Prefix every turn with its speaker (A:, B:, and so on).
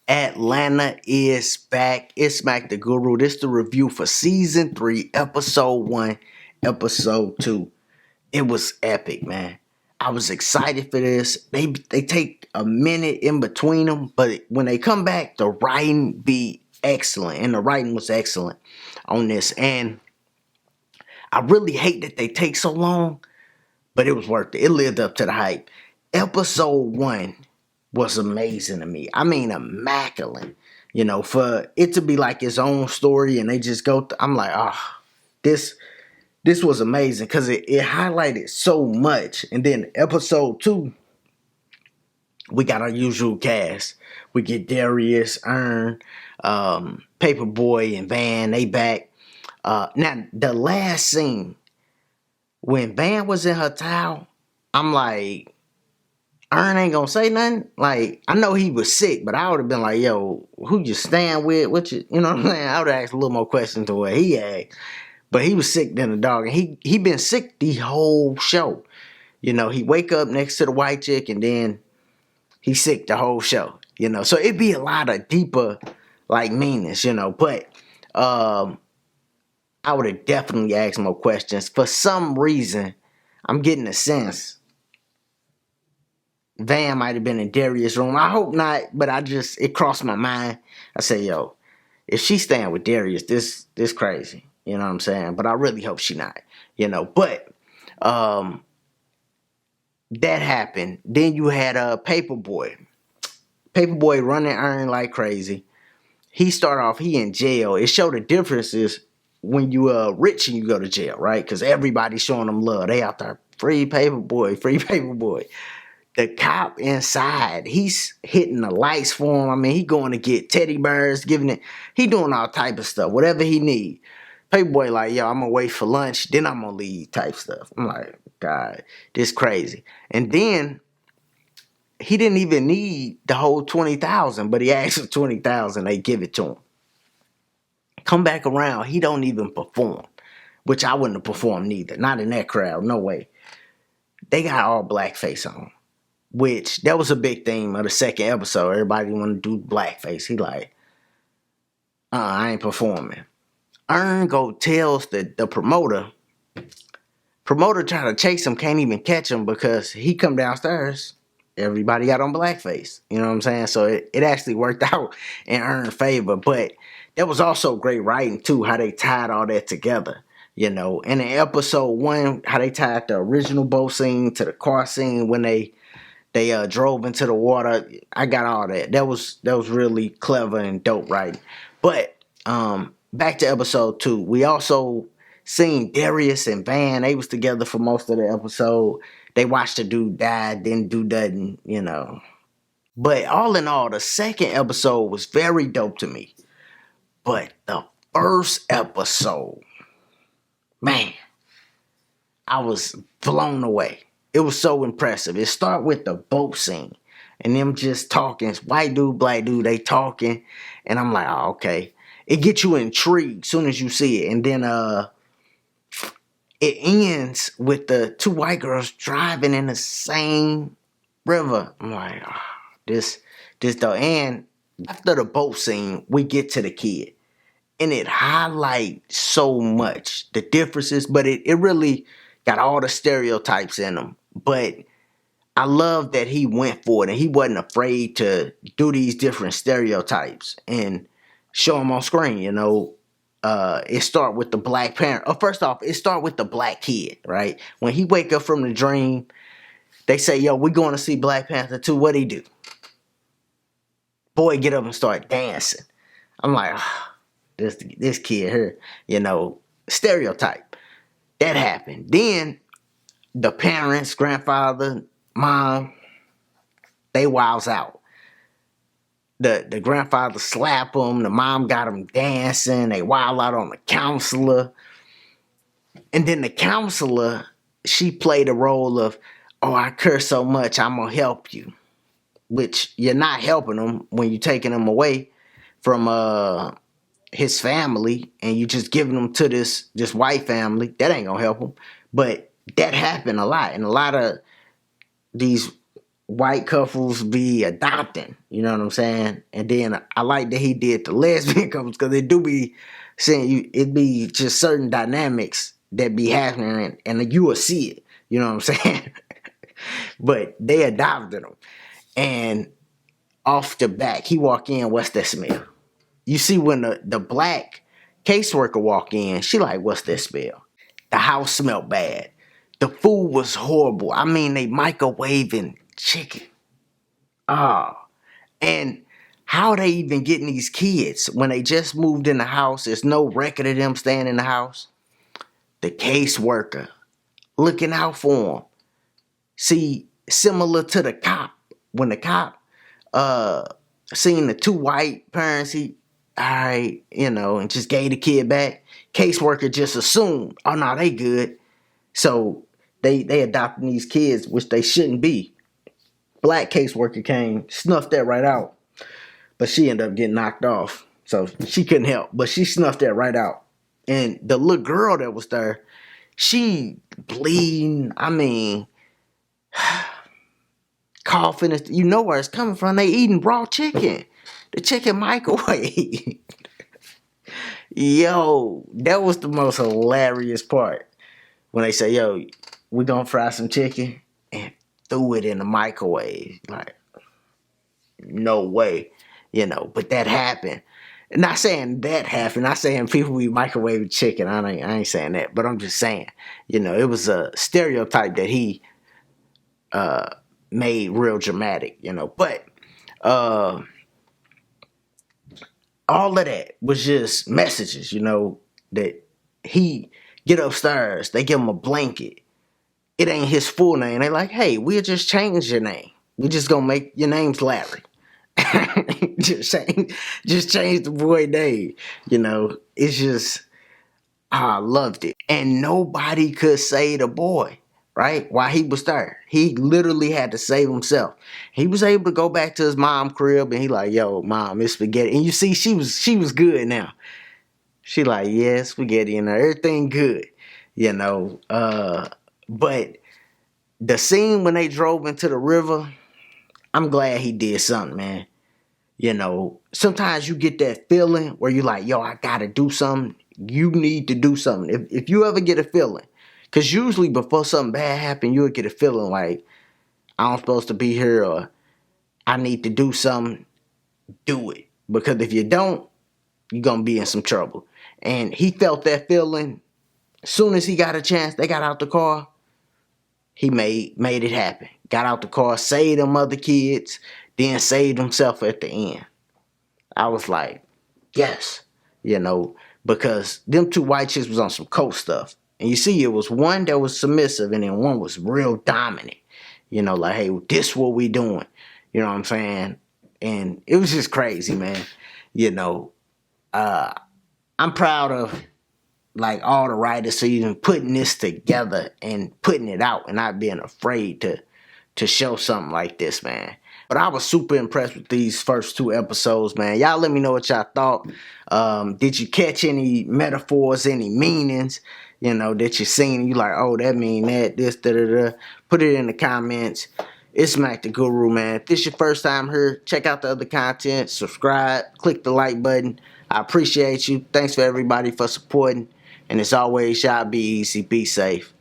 A: Atlanta is back. It's Smack the Guru. This is the review for season 3, episode 1, episode 2. It was epic, man. I was excited for this. They take a minute in between them, but when they come back, the writing be excellent, and the writing was excellent on this. And I really hate that they take so long, but it was worth it. It lived up to the hype. Episode 1 was amazing to me. I mean, immaculate. For it to be like its own story and they just go I'm like, this this was amazing because it highlighted so much. And then episode 2, we got our usual cast. We get Darius, Earn, Paperboy, and Van. They back. Now, the last scene, when Van was in her towel, I'm like, Earn ain't gonna say nothing. Like, I know he was sick, but I would have been like, yo, who you stand with? You know what I'm saying? I would have asked a little more questions to what he asked. But he was sick than a dog. And he been sick the whole show. He wake up next to the white chick and then he sick the whole show. So it'd be a lot of deeper, like, meanings, But I would have definitely asked more questions. For some reason, I'm getting a sense Van might have been in Darius' room. I hope not, but it crossed my mind. I said, yo, if she's staying with Darius, this crazy. You know what I'm saying? But I really hope she not. But that happened. Then you had Paperboy. Paperboy running Earn like crazy. He started off, he in jail. It showed the differences when you rich and you go to jail, right? Because everybody's showing them love. They out there, free Paperboy, free Paperboy. The cop inside, he's hitting the lights for him. I mean, he going to get teddy bears, he doing all type of stuff, whatever he need. Paperboy like, yo, I'm going to wait for lunch, then I'm going to leave type stuff. I'm like, God, this crazy. And then, he didn't even need the whole $20,000, but he asked for $20,000, they give it to him. Come back around, he don't even perform, which I wouldn't have performed neither. Not in that crowd, no way. They got all blackface on. Which, that was a big theme of the second episode. Everybody want to do blackface. He like, I ain't performing. Earn go tells the promoter. Promoter trying to chase him, can't even catch him because he come downstairs. Everybody got on blackface. You know what I'm saying? So it actually worked out in Earn's favor. But that was also great writing too, how they tied all that together. And in episode 1, how they tied the original boat scene to the car scene when they drove into the water. I got all that. That was really clever and dope writing. But back to episode 2. We also seen Darius and Van. They was together for most of the episode. They watched the dude die, didn't do nothing, But all in all, the second episode was very dope to me. But the first episode, man, I was blown away. It was so impressive. It start with the boat scene and them just talking. White dude, black dude, they talking. And I'm like, oh, okay. It gets you intrigued as soon as you see it. And then it ends with the 2 white girls driving in the same river. I'm like, this though. And after the boat scene, we get to the kid. And it highlights so much, the differences, but it really got all the stereotypes in them. But I love that he went for it and he wasn't afraid to do these different stereotypes and show them on screen, It start with the black parent. First off, it start with the black kid, right? When he wake up from the dream, they say, yo, we going to see Black Panther 2. What'd he do? Boy, get up and start dancing. I'm like, this kid here, stereotype. That happened. Then the parents, grandfather, mom, they wilds out. The grandfather slap him. The mom got him dancing. They wild out on the counselor. And then the counselor, she played the role of, I curse so much, I'm going to help you. Which you're not helping him when you're taking him away from his family and you just giving him to this white family. That ain't going to help him. But that happened a lot. And a lot of these white couples be adopting. You know what I'm saying? And then I like that he did the lesbian couples because it do be saying you it be just certain dynamics that be happening and you will see it. You know what I'm saying? But they adopted him. And off the back, he walk in, what's that smell? You see when the black caseworker walk in, she like, what's that smell? The house smelled bad. The food was horrible. I mean, they microwaving chicken. Oh. And how they even getting these kids when they just moved in the house? There's no record of them staying in the house. The caseworker looking out for them. See, similar to the cop. When the cop seen the two white parents, he, all right, and just gave the kid back. Caseworker just assumed, oh no, they good. So they adopting these kids, which they shouldn't be. Black caseworker came, snuffed that right out. But she ended up getting knocked off. So she couldn't help. But she snuffed that right out. And the little girl that was there, she bleeding. I mean, coughing. You know where it's coming from. They eating raw chicken. The chicken microwave. Yo, that was the most hilarious part. When they say, yo, we gonna fry some chicken and threw it in the microwave. Like, no way. But that happened. Not saying that happened. Not saying people eat microwave chicken. I ain't saying that. But I'm just saying, it was a stereotype that he made real dramatic, But all of that was just messages, that he get upstairs. They give him a blanket. It ain't his full name. They like, hey, we'll just change your name. We just gonna make your name's Larry. just change the boy name. It's just I loved it. And nobody could save the boy, right? While he was there. He literally had to save himself. He was able to go back to his mom's crib and he like, yo, mom, it's spaghetti. And you see, she was good now. She like, yeah, spaghetti and everything good. But the scene when they drove into the river, I'm glad he did something, man. Sometimes you get that feeling where you're like, yo, I gotta do something. You need to do something. If you ever get a feeling, because usually before something bad happens, you'll get a feeling like, I'm supposed to be here or I need to do something, do it. Because if you don't, you're gonna be in some trouble. And he felt that feeling. As soon as he got a chance, they got out the car. He made it happen. Got out the car, saved them other kids, then saved himself at the end. I was like, yes, because them two white chicks was on some coke stuff. And you see, it was one that was submissive and then one was real dominant. Like, hey, this what we doing. You know what I'm saying? And it was just crazy, man. I'm proud of like all the writers for even putting this together and putting it out and not being afraid to show something like this, man. But I was super impressed with these first two episodes, man. Y'all let me know what y'all thought. Did you catch any metaphors, any meanings, that you seen and you like, oh, that mean that, this, da-da-da. Put it in the comments. It's Mac the Guru, man. If this is your first time here, check out the other content. Subscribe. Click the like button. I appreciate you. Thanks for everybody for supporting. And as always, y'all be easy, be safe.